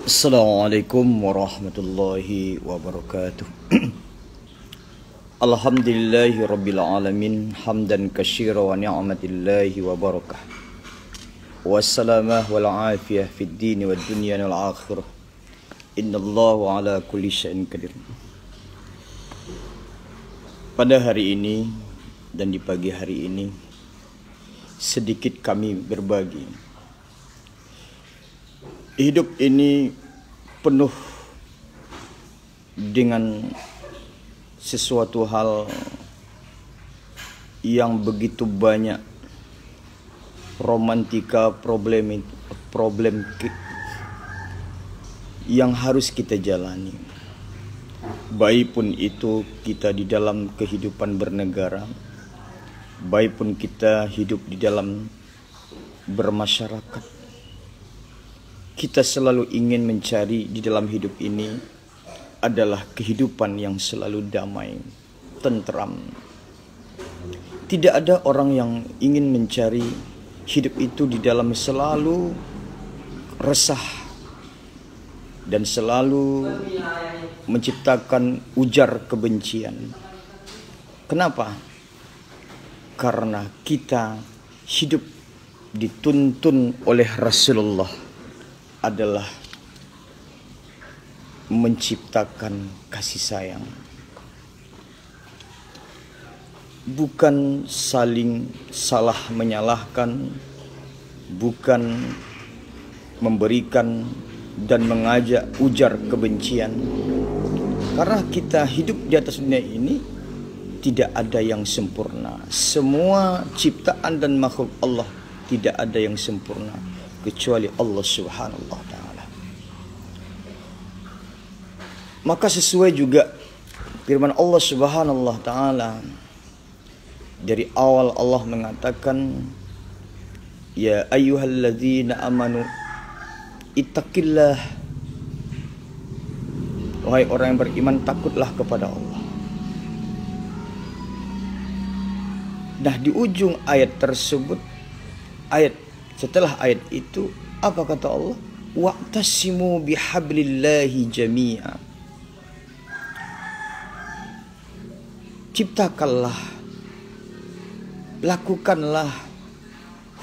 Assalamualaikum warahmatullahi wabarakatuh. Alhamdulillahi rabbil alamin hamdan katsira wa ni'matillahi wa barakah. Wassalamah wal afiyah fid din wad dunya wal akhirah. Innallaha ala kulli syai'in qadir. Pada hari ini dan di pagi hari ini sedikit kami berbagi. Hidup ini penuh dengan sesuatu hal yang begitu banyak romantika, problem yang harus kita jalani. Baik pun itu kita di dalam kehidupan bernegara, baik pun kita hidup di dalam bermasyarakat. Kita selalu ingin mencari di dalam hidup ini adalah kehidupan yang selalu damai, tentram. Tidak ada orang yang ingin mencari hidup itu di dalam selalu resah dan selalu menciptakan ujar kebencian. Kenapa? Karena kita hidup dituntun oleh Rasulullah adalah menciptakan kasih sayang, bukan saling salah menyalahkan, bukan memberikan dan mengajak ujar kebencian. Karena kita hidup di atas dunia ini tidak ada yang sempurna. Semua ciptaan dan makhluk Allah tidak ada yang sempurna kecuali Allah Subhanahu wa taala. Maka sesuai juga firman Allah Subhanahu wa taala, dari awal Allah mengatakan, ya ayyuhalladzina amanu ittaqillah, wahai orang yang beriman, takutlah kepada Allah. Nah, di ujung ayat tersebut, setelah ayat itu, apa kata Allah? Wa'tasimu bihablillahi jami'a. Ciptakanlah, lakukanlah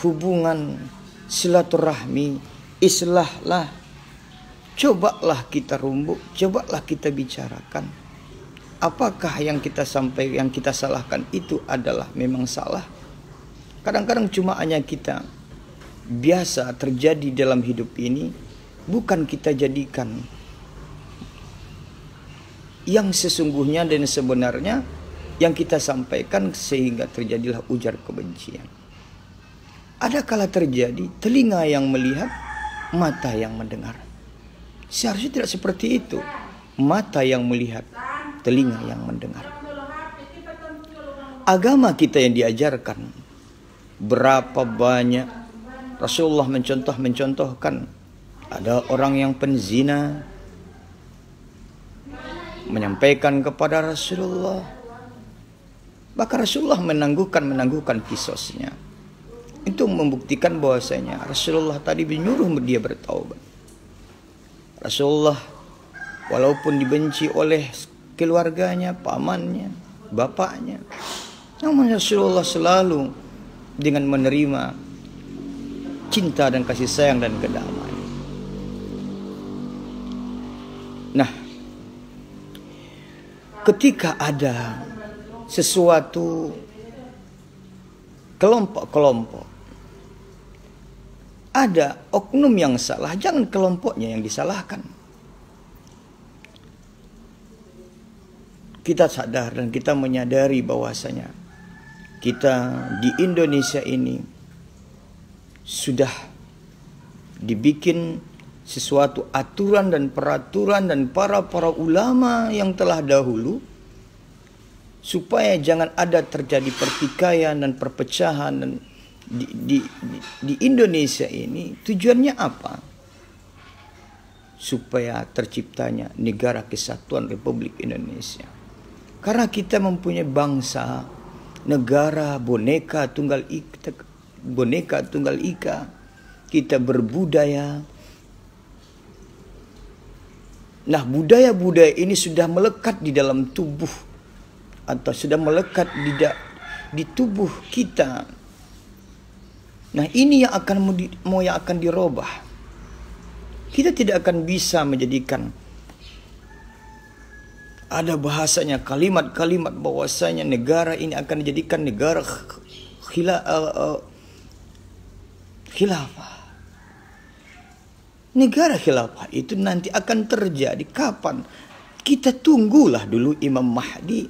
hubungan silaturahmi, islahlah. Cobalah kita rumbuk, cobalah kita bicarakan. Apakah yang kita sampaikan, yang kita salahkan itu adalah memang salah? Kadang-kadang cuma hanya kita biasa terjadi dalam hidup ini, bukan kita jadikan yang sesungguhnya dan sebenarnya yang kita sampaikan, sehingga terjadilah ujar kebencian. Ada kala terjadi telinga yang melihat, mata yang mendengar. Seharusnya tidak seperti itu. Mata yang melihat, telinga yang mendengar. Agama kita yang diajarkan, berapa banyak Rasulullah mencontohkan, ada orang yang penzina menyampaikan kepada Rasulullah, maka Rasulullah menangguhkan kisosnya. Itu membuktikan bahwasanya Rasulullah tadi menyuruh dia bertaubat. Rasulullah walaupun dibenci oleh keluarganya, pamannya, bapaknya, namun Rasulullah selalu dengan menerima cinta dan kasih sayang dan kedamaian. Nah, ketika ada sesuatu kelompok-kelompok, ada oknum yang salah, jangan kelompoknya yang disalahkan. Kita sadar dan kita menyadari bahwasanya kita di Indonesia ini sudah dibikin sesuatu aturan dan peraturan dan para ulama yang telah dahulu, supaya jangan ada terjadi pertikaian dan perpecahan. Dan di Indonesia ini tujuannya apa? Supaya terciptanya negara kesatuan Republik Indonesia. Karena kita mempunyai bangsa, negara boneka tunggal ika, kita berbudaya. Nah, budaya-budaya ini sudah melekat di dalam tubuh, atau sudah melekat di tubuh kita. Nah, ini yang akan dirubah. Kita tidak akan bisa menjadikan ada bahasanya, kalimat-kalimat bahwasanya negara ini akan dijadikan negara khilafah. Negara khilafah itu nanti akan terjadi kapan? Kita tunggulah dulu Imam Mahdi.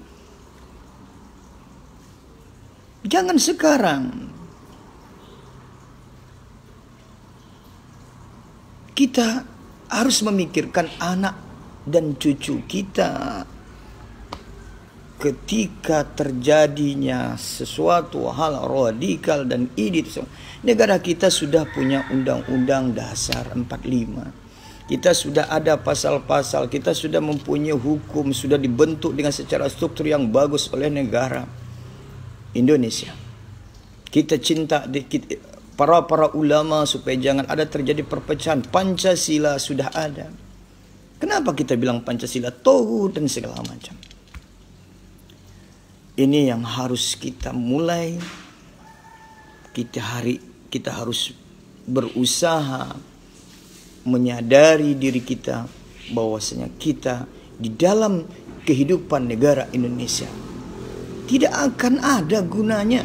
Jangan sekarang. Kita harus memikirkan anak dan cucu kita. Ketika terjadinya sesuatu hal radikal dan ini, negara kita sudah punya Undang-Undang Dasar 45. Kita sudah ada pasal-pasal, kita sudah mempunyai hukum, sudah dibentuk dengan secara struktur yang bagus oleh negara Indonesia. Kita cinta para ulama supaya jangan ada terjadi perpecahan. Pancasila sudah ada. Kenapa kita bilang Pancasila tauhid dan segala macam? Ini yang harus kita mulai. Kita harus berusaha menyadari diri kita bahwasanya kita di dalam kehidupan negara Indonesia tidak akan ada gunanya.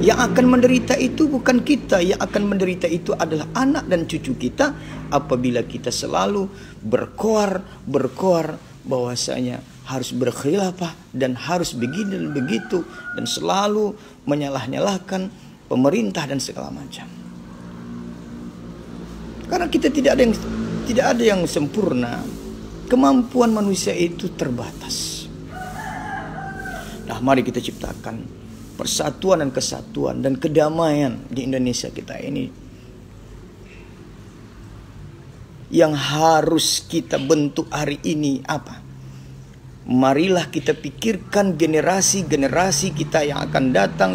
Yang akan menderita itu bukan kita, yang akan menderita itu adalah anak dan cucu kita apabila kita selalu berkoar bahwasanya harus berkhilafah dan harus begini dan begitu dan selalu menyalah-nyalahkan pemerintah dan segala macam. Karena kita tidak ada yang sempurna. Kemampuan manusia itu terbatas. Nah, mari kita ciptakan persatuan dan kesatuan dan kedamaian di Indonesia kita ini. Yang harus kita bentuk hari ini apa? Marilah kita pikirkan generasi-generasi kita yang akan datang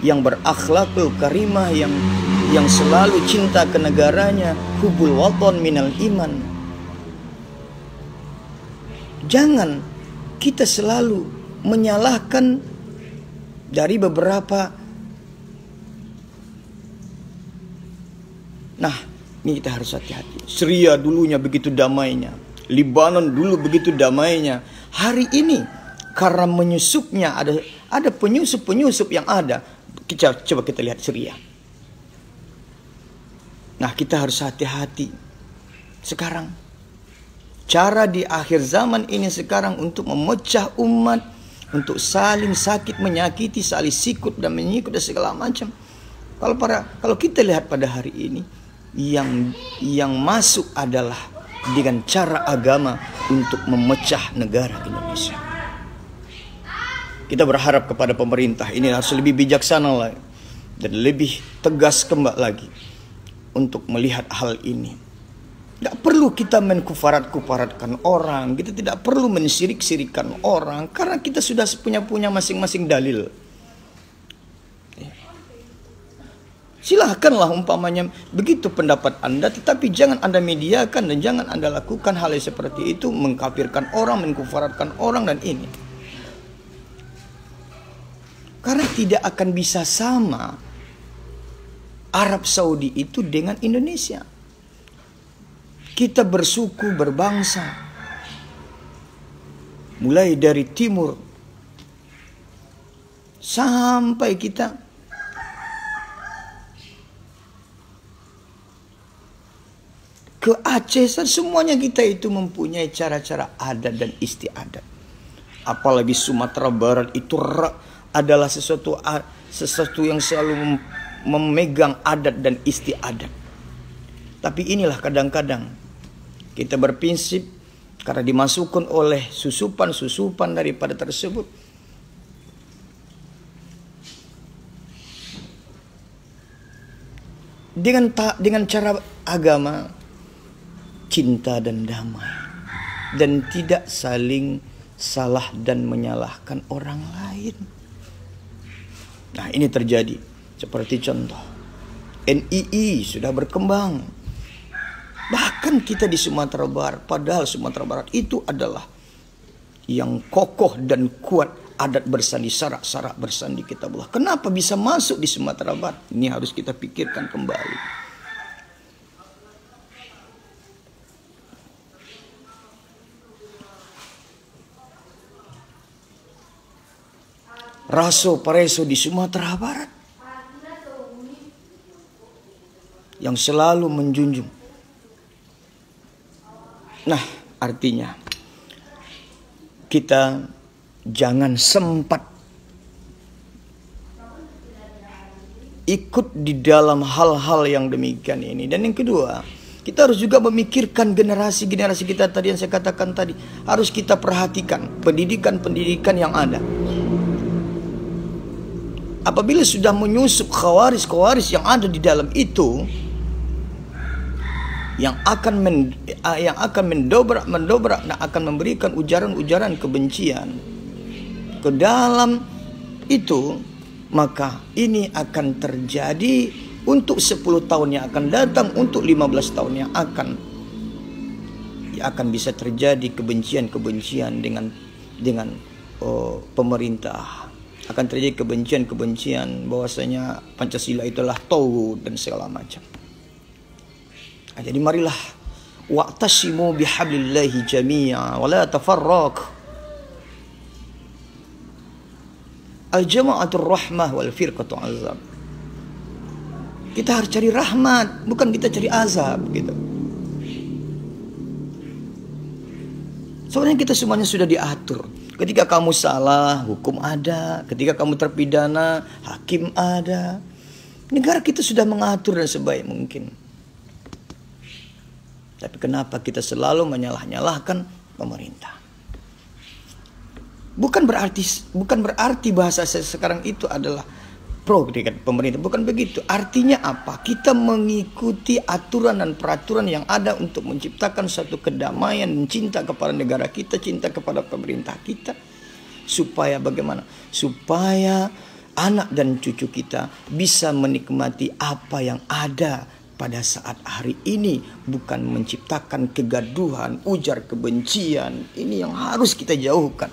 yang berakhlakul karimah, yang selalu cinta ke negaranya, hubul watan minal iman. Jangan kita selalu menyalahkan dari beberapa. Nah, ini kita harus hati-hati. Syria dulunya begitu damainya, Libanon dulu begitu damainya. Hari ini karena menyusupnya ada penyusup yang ada. Coba kita lihat Syria. Nah, kita harus hati-hati. Sekarang cara di akhir zaman ini sekarang untuk memecah umat, untuk saling sakit menyakiti, saling sikut dan menyikut dan segala macam. Kalau kita lihat pada hari ini, yang masuk adalah dengan cara agama untuk memecah negara Indonesia. Kita berharap kepada pemerintah ini harus lebih bijaksana lagi dan lebih tegas kembali lagi untuk melihat hal ini. Tidak perlu kita mengkufaratkan orang, kita tidak perlu mensirik-sirikan orang, karena kita sudah punya masing-masing dalil. Silahkanlah umpamanya begitu pendapat Anda, tetapi jangan Anda mediakan dan jangan Anda lakukan hal yang seperti itu, mengkafirkan orang, mengkufaratkan orang dan ini. Karena tidak akan bisa sama Arab Saudi itu dengan Indonesia. Kita bersuku, berbangsa, mulai dari timur sampai kita ke Aceh, semuanya kita itu mempunyai cara-cara adat dan istiadat. Apalagi Sumatera Barat itu adalah sesuatu yang selalu memegang adat dan istiadat. Tapi inilah kadang-kadang kita berprinsip karena dimasukkan oleh susupan-susupan daripada tersebut. Dengan cara agama, cinta dan damai, dan tidak saling salah dan menyalahkan orang lain. Nah, ini terjadi. Seperti contoh, NII sudah berkembang. Bahkan kita di Sumatera Barat, padahal Sumatera Barat itu adalah yang kokoh dan kuat adat bersandi, sarak-sarak bersandi kitabullah. Kenapa bisa masuk di Sumatera Barat? Ini harus kita pikirkan kembali. Raso Pareso di Sumatera Barat yang selalu menjunjung. Nah, artinya kita jangan sempat ikut di dalam hal-hal yang demikian ini. Dan yang kedua, kita harus juga memikirkan generasi-generasi kita tadi yang saya katakan tadi. Harus kita perhatikan pendidikan-pendidikan yang ada. Apabila sudah menyusup khawaris yang ada di dalam itu, yang akan mendobrak dan akan memberikan ujaran-ujaran kebencian ke dalam itu, maka ini akan terjadi untuk 10 tahun yang akan datang, untuk 15 tahun yang akan bisa terjadi kebencian-kebencian dengan pemerintah. Akan terjadi kebencian-kebencian bahwasanya Pancasila itulah tauhid dan segala macam. Nah, jadi marilah wa'tasimu bihablillahi jami'a wa la tafarraq. Al-jama'atur rahmah wal firqatu azab. Kita harus cari rahmat, bukan kita cari azab gitu. Sebenarnya kita semuanya sudah diatur. Ketika kamu salah, hukum ada. Ketika kamu terpidana, hakim ada. Negara kita sudah mengatur dan sebaik mungkin. Tapi kenapa kita selalu menyalah-nyalahkan pemerintah? Bukan berarti bahasa saya sekarang itu adalah pro dengan pemerintah. Bukan begitu. Artinya apa? Kita mengikuti aturan dan peraturan yang ada untuk menciptakan suatu kedamaian dan cinta kepada negara kita, cinta kepada pemerintah kita. Supaya bagaimana? Supaya anak dan cucu kita bisa menikmati apa yang ada pada saat hari ini. Bukan menciptakan kegaduhan, ujar kebencian. Ini yang harus kita jauhkan.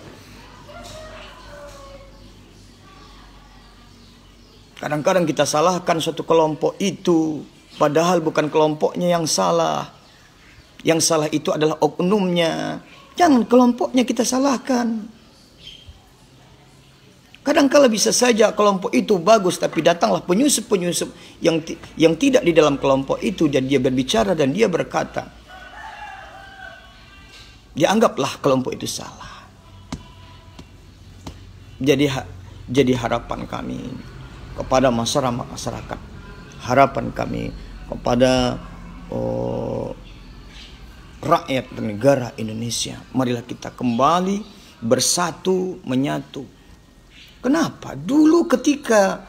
Kadang-kadang kita salahkan suatu kelompok itu, padahal bukan kelompoknya yang salah. Yang salah itu adalah oknumnya. Jangan kelompoknya kita salahkan. Kadang-kala bisa saja kelompok itu bagus, tapi datanglah penyusup-penyusup yang tidak di dalam kelompok itu, dan dia berbicara dan dia berkata, dianggaplah kelompok itu salah. Jadi harapan kami kepada masyarakat, harapan kami kepada rakyat dan negara Indonesia, marilah kita kembali bersatu, menyatu. Kenapa? Dulu ketika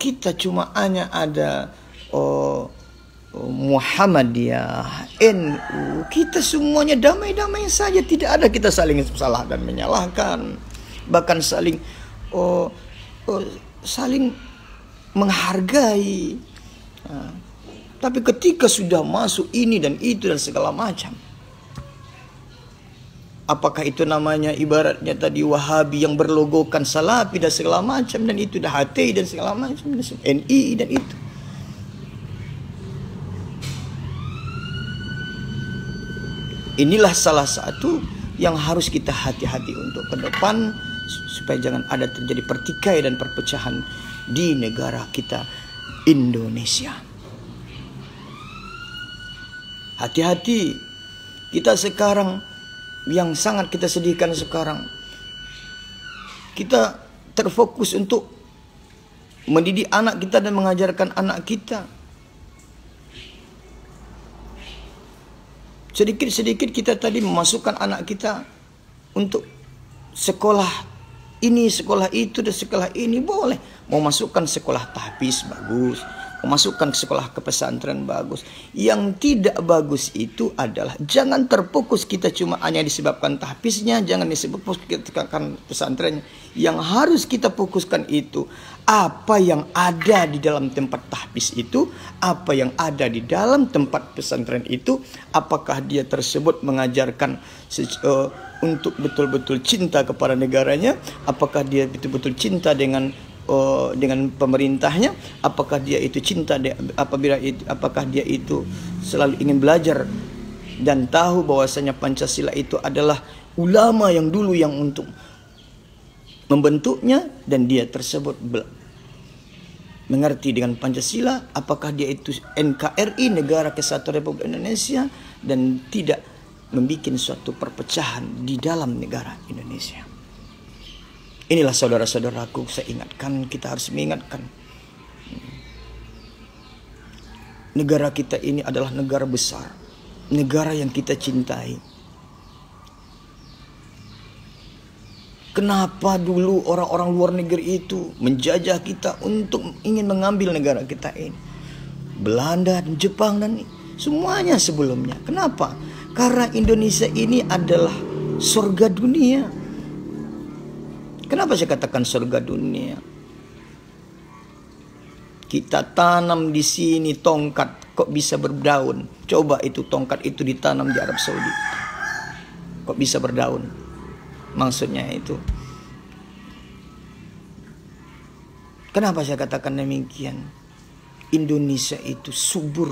kita cuma hanya ada Muhammadiyah, NU, kita semuanya damai-damai saja, tidak ada kita saling salah dan menyalahkan, bahkan saling menghargai. Nah, tapi ketika sudah masuk ini dan itu dan segala macam, apakah itu namanya ibaratnya tadi Wahabi yang berlogokan Salafi dan segala macam, dan itu dah HTI dan segala macam, NI dan itu. Inilah salah satu yang harus kita hati-hati untuk ke depan, supaya jangan ada terjadi pertikaian dan perpecahan di negara kita Indonesia. Hati-hati, kita sekarang yang sangat kita sedihkan sekarang, kita terfokus untuk mendidik anak kita dan mengajarkan anak kita. Sedikit-sedikit kita tadi memasukkan anak kita untuk sekolah ini, sekolah itu, dan sekolah ini boleh. Mau masukkan sekolah tahfiz bagus, mau masukkan sekolah ke pesantren bagus. Yang tidak bagus itu adalah jangan terfokus kita cuma hanya disebabkan tahfiznya, jangan disebabkan pesantrennya. Yang harus kita fokuskan itu apa yang ada di dalam tempat tahfiz itu, apa yang ada di dalam tempat pesantren itu, apakah dia tersebut mengajarkan untuk betul-betul cinta kepada negaranya, apakah dia betul-betul cinta dengan pemerintahnya, apakah dia itu cinta apakah dia itu selalu ingin belajar dan tahu bahwasanya Pancasila itu adalah ulama yang dulu yang untuk membentuknya, dan dia tersebut mengerti dengan Pancasila, apakah dia itu NKRI, Negara Kesatuan Republik Indonesia, dan tidak membuat suatu perpecahan di dalam negara Indonesia. Inilah saudara-saudaraku, saya ingatkan, kita harus mengingatkan. Negara kita ini adalah negara besar, negara yang kita cintai. Kenapa dulu orang-orang luar negeri itu menjajah kita untuk ingin mengambil negara kita ini? Belanda, Jepang, dan semuanya sebelumnya. Kenapa? Karena Indonesia ini adalah surga dunia. Kenapa saya katakan surga dunia? Kita tanam di sini tongkat, kok bisa berdaun? Coba itu tongkat itu ditanam di Arab Saudi, kok bisa berdaun? Maksudnya itu. Kenapa saya katakan demikian? Indonesia itu subur.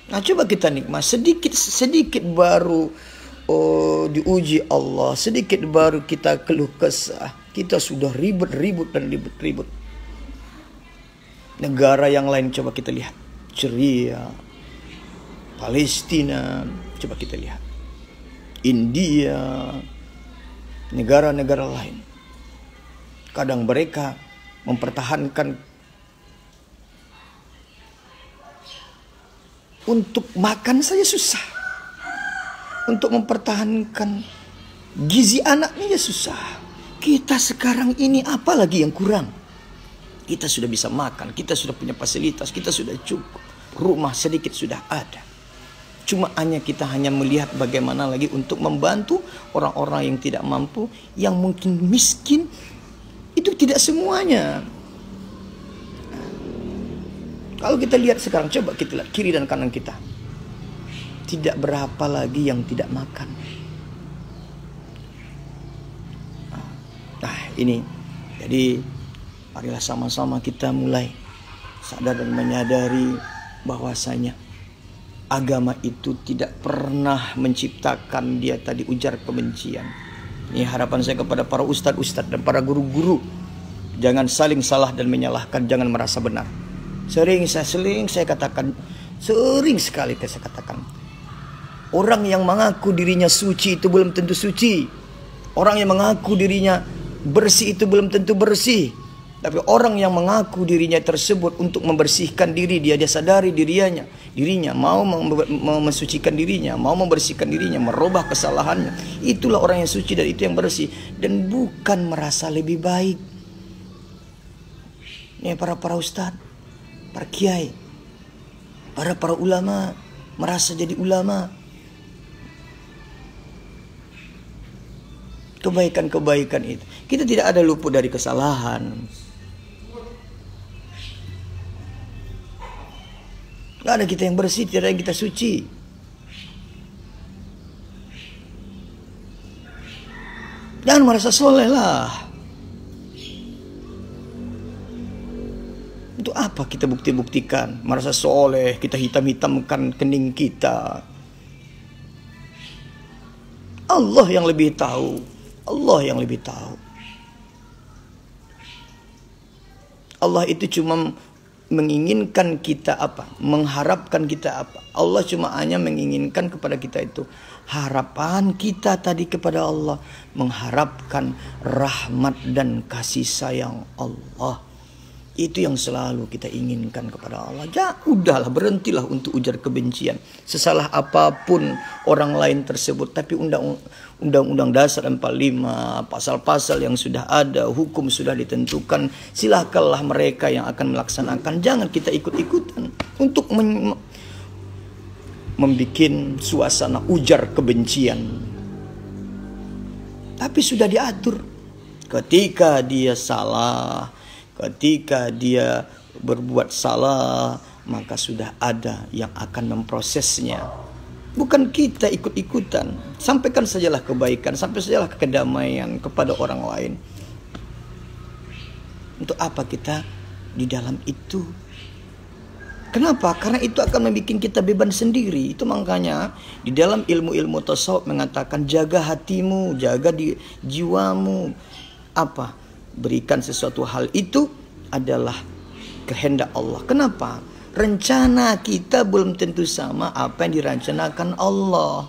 Nah, coba kita nikmat sedikit baru diuji Allah, sedikit baru kita keluh kesah, kita sudah ribut-ribut dan ribut-ribut. Negara yang lain coba kita lihat, Syria, Palestina, coba kita lihat, India, negara-negara lain. Kadang mereka mempertahankan untuk makan saja susah, untuk mempertahankan gizi anaknya susah. Kita sekarang ini apalagi yang kurang? Kita sudah bisa makan, kita sudah punya fasilitas, kita sudah cukup, rumah sedikit sudah ada. Cuma kita hanya melihat bagaimana lagi untuk membantu orang-orang yang tidak mampu, yang mungkin miskin. Itu tidak semuanya. Kalau kita lihat sekarang, coba kita lihat kiri dan kanan kita. Tidak berapa lagi yang tidak makan. Nah, ini. Jadi, marilah sama-sama kita mulai sadar dan menyadari bahwasanya agama itu tidak pernah menciptakan dia tadi ujar kebencian. Ini harapan saya kepada para ustadz-ustadz dan para guru-guru. Jangan saling salah dan menyalahkan, jangan merasa benar. Sering saya katakan, sering sekali saya katakan, orang yang mengaku dirinya suci itu belum tentu suci. Orang yang mengaku dirinya bersih itu belum tentu bersih. Tapi orang yang mengaku dirinya tersebut untuk membersihkan diri, dia sadari dirinya mau mensucikan dirinya, mau membersihkan dirinya, merubah kesalahannya. Itulah orang yang suci dan itu yang bersih, dan bukan merasa lebih baik. Ini para ustadz, para kiai, para ulama merasa jadi ulama. Kebaikan-kebaikan itu, kita tidak ada luput dari kesalahan. Tidak ada kita yang bersih, tidak ada yang kita suci. Jangan merasa soleh lah. Untuk apa kita bukti-buktikan? Merasa soleh, kita hitam-hitamkan kening kita. Allah yang lebih tahu. Allah yang lebih tahu. Allah itu cuma menginginkan kita apa? Mengharapkan kita apa? Allah cuma hanya menginginkan kepada kita itu. Harapan kita tadi kepada Allah, mengharapkan rahmat dan kasih sayang Allah. Itu yang selalu kita inginkan kepada Allah. Ya udahlah, berhentilah untuk ujar kebencian. Sesalah apapun orang lain tersebut. Tapi Undang-Undang Dasar 45, pasal-pasal yang sudah ada, hukum sudah ditentukan. Silakanlah mereka yang akan melaksanakan. Jangan kita ikut-ikutan untuk membuat suasana ujar kebencian. Tapi sudah diatur. Ketika dia salah, ketika dia berbuat salah, maka sudah ada yang akan memprosesnya. Bukan kita ikut-ikutan. Sampaikan sajalah kebaikan, sampaikan sajalah kedamaian kepada orang lain. Untuk apa kita di dalam itu? Kenapa? Karena itu akan membuat kita beban sendiri. Itu makanya di dalam ilmu-ilmu tasawuf mengatakan jaga hatimu, jaga jiwamu. Apa? Berikan sesuatu hal itu adalah kehendak Allah. Kenapa? Rencana kita belum tentu sama apa yang dirancanakan Allah.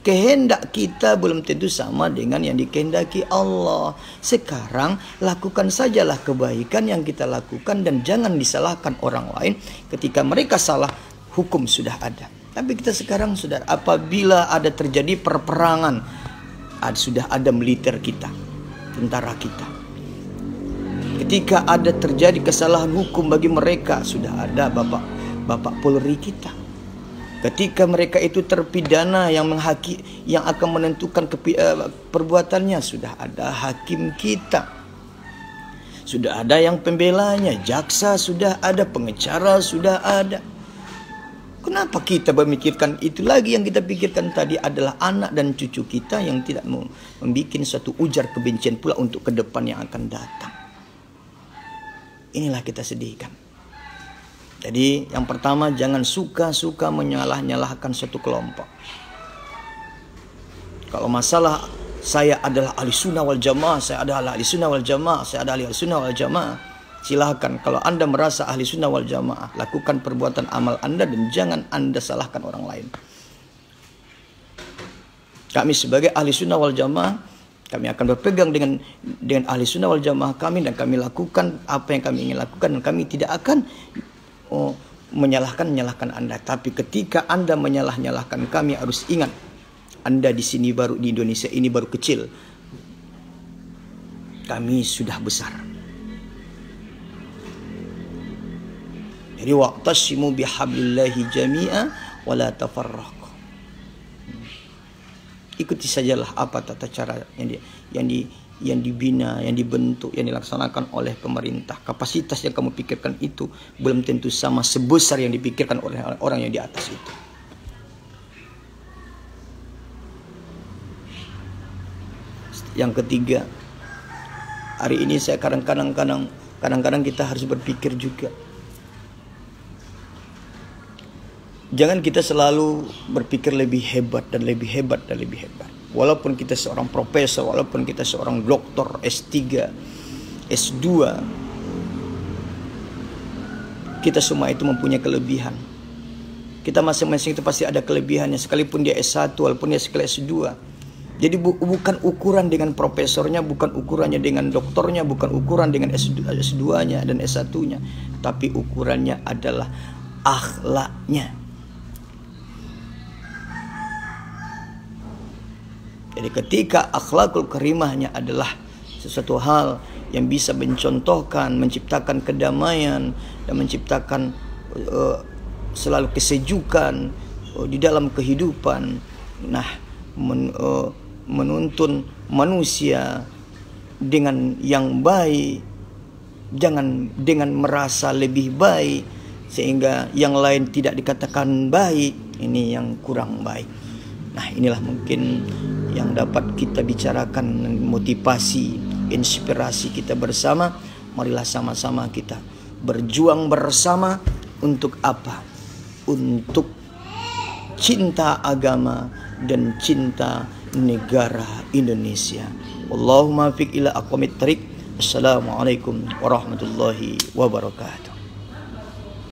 Kehendak kita belum tentu sama dengan yang dikehendaki Allah. Sekarang lakukan sajalah kebaikan yang kita lakukan dan jangan disalahkan orang lain. Ketika mereka salah, hukum sudah ada. Tapi kita sekarang sudah, apabila ada terjadi perperangan, sudah ada militer kita, tentara kita. Ketika ada terjadi kesalahan hukum bagi mereka, sudah ada Bapak Polri kita. Ketika mereka itu terpidana yang akan menentukan perbuatannya, sudah ada hakim kita. Sudah ada yang pembelanya, jaksa sudah ada, pengacara sudah ada. Kenapa kita memikirkan itu lagi? Yang kita pikirkan tadi adalah anak dan cucu kita yang tidak mau membuat suatu ujar kebencian pula untuk ke depan yang akan datang. Inilah kita sedihkan. Jadi yang pertama, jangan suka-suka menyalah-nyalahkan suatu kelompok. Kalau masalah saya adalah ahli sunnah wal jamaah, saya adalah ahli sunnah wal jamaah, saya adalah ahli sunnah wal jamaah, silahkan. Kalau Anda merasa ahli sunnah wal jamaah, lakukan perbuatan amal Anda dan jangan Anda salahkan orang lain. Kami sebagai ahli sunnah wal jamaah, kami akan berpegang dengan ahli sunnah wal jamaah kami, dan kami lakukan apa yang kami ingin lakukan, dan kami tidak akan menyalahkan Anda. Tapi ketika Anda menyalahkan kami, harus ingat Anda di sini baru, di Indonesia ini baru kecil. Kami sudah besar. Jadi waqtasimu bihablillahi jami'a wa la tafarraqu. Ikuti sajalah apa tata cara yang dibina, yang dibentuk, yang dilaksanakan oleh pemerintah. Kapasitas yang kamu pikirkan itu belum tentu sama sebesar yang dipikirkan oleh orang yang di atas itu. Yang ketiga, hari ini saya kadang-kadang kita harus berpikir juga. Jangan kita selalu berpikir lebih hebat dan lebih hebat dan lebih hebat. Walaupun kita seorang profesor, walaupun kita seorang doktor S3, S2, kita semua itu mempunyai kelebihan. Kita masing-masing itu pasti ada kelebihannya, sekalipun dia S1, walaupun dia sekelas S2. Jadi bukan ukuran dengan profesornya, bukan ukurannya dengan doktornya, bukan ukuran dengan S2-nya dan S1-nya, tapi ukurannya adalah akhlaknya. Jadi ketika akhlakul karimahnya adalah sesuatu hal yang bisa mencontohkan, menciptakan kedamaian dan menciptakan selalu kesejukan di dalam kehidupan. Nah, menuntun manusia dengan yang baik, jangan dengan merasa lebih baik sehingga yang lain tidak dikatakan baik. Ini yang kurang baik. Nah, inilah mungkin yang dapat kita bicarakan, motivasi, inspirasi kita bersama. Marilah sama-sama kita berjuang bersama untuk apa? Untuk cinta agama dan cinta negara Indonesia. Allahumma fiq ila aqwamit thariq. Assalamualaikum warahmatullahi wabarakatuh.